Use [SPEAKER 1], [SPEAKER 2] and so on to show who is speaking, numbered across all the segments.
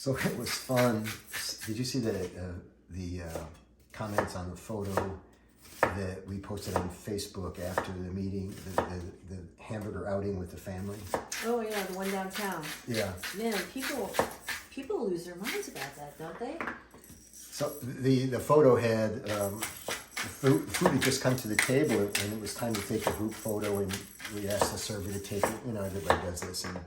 [SPEAKER 1] So it was fun. Did you see the comments on the photo that we posted on Facebook after the meeting, the hamburger outing with the family?
[SPEAKER 2] Oh yeah, the one downtown.
[SPEAKER 1] Yeah.
[SPEAKER 2] Man, people lose their minds about that, don't they?
[SPEAKER 1] So the photo had the food had just come to the table, and it was time to take a group photo, and we asked the server to take it. You know, everybody does this, and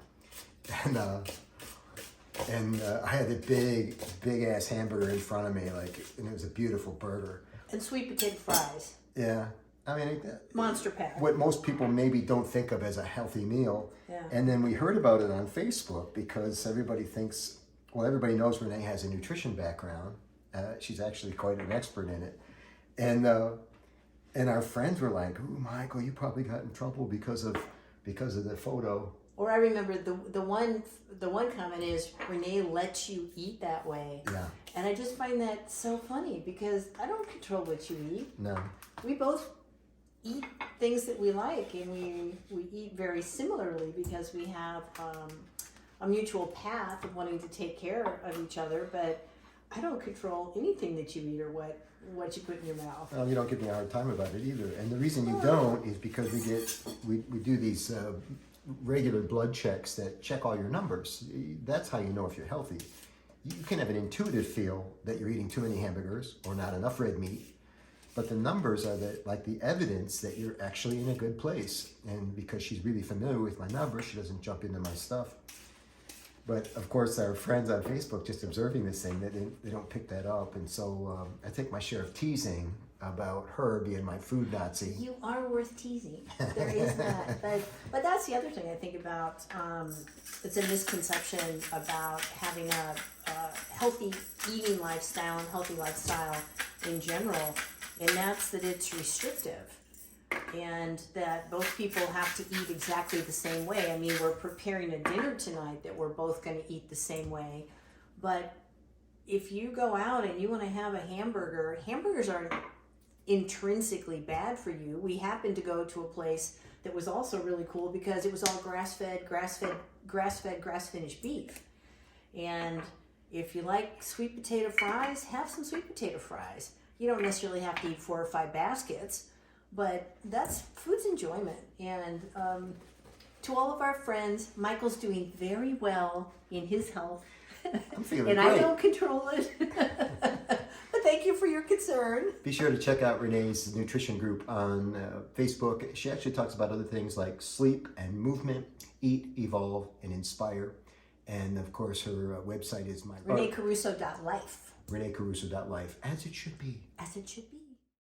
[SPEAKER 1] I had a big ass hamburger in front of me, and it was a beautiful burger.
[SPEAKER 2] And sweet potato fries.
[SPEAKER 1] Yeah, I mean,
[SPEAKER 2] Monster pack.
[SPEAKER 1] what most people maybe don't think of as a healthy meal.
[SPEAKER 2] Yeah.
[SPEAKER 1] And then we heard about it on Facebook because everybody knows Rene has a nutrition background. She's actually quite an expert in it. And our friends were like, "Ooh, Michael, you probably got in trouble because of the photo."
[SPEAKER 2] Or I remember the one comment is, Rene lets you eat that way.
[SPEAKER 1] Yeah.
[SPEAKER 2] And I just find that so funny because I don't control what you eat.
[SPEAKER 1] No.
[SPEAKER 2] We both eat things that we like, and we eat very similarly because we have a mutual path of wanting to take care of each other, but I don't control anything that you eat or what you put in your mouth.
[SPEAKER 1] Well, you don't give me a hard time about it either. And the reason you don't is because we do these regular blood checks that check all your numbers. That's how you know if you're healthy. You can have an intuitive feel that you're eating too many hamburgers or not enough red meat, but the numbers are the evidence that you're actually in a good place. And because she's really familiar with my numbers, she doesn't jump into my stuff. But of course, our friends on Facebook just observing this thing, they don't pick that up. And so I take my share of teasing about her being my food Nazi.
[SPEAKER 2] You are worth teasing. There is that. But that's the other thing I think about. It's a misconception about having a healthy eating lifestyle and healthy lifestyle in general. And that's that it's restrictive. And that both people have to eat exactly the same way. I mean, we're preparing a dinner tonight that we're both going to eat the same way. But if you go out and you want to have a hamburger, hamburgers aren't intrinsically bad for you. We happened to go to a place that was also really cool because it was all grass-fed, grass-finished beef. And if you like sweet potato fries, have some sweet potato fries. You don't necessarily have to eat 4 or 5 baskets, but that's food's enjoyment. And to all of our friends, Michael's doing very well in his health.
[SPEAKER 1] I'm feeling
[SPEAKER 2] and
[SPEAKER 1] great.
[SPEAKER 2] I don't control it. But thank you for your concern.
[SPEAKER 1] Be sure to check out Renee's nutrition group on Facebook. She actually talks about other things like sleep and movement, eat, evolve, and inspire. And of course, her website is
[SPEAKER 2] ReneCaruso.life.
[SPEAKER 1] ReneCaruso.life, as it should be.
[SPEAKER 2] As it should be.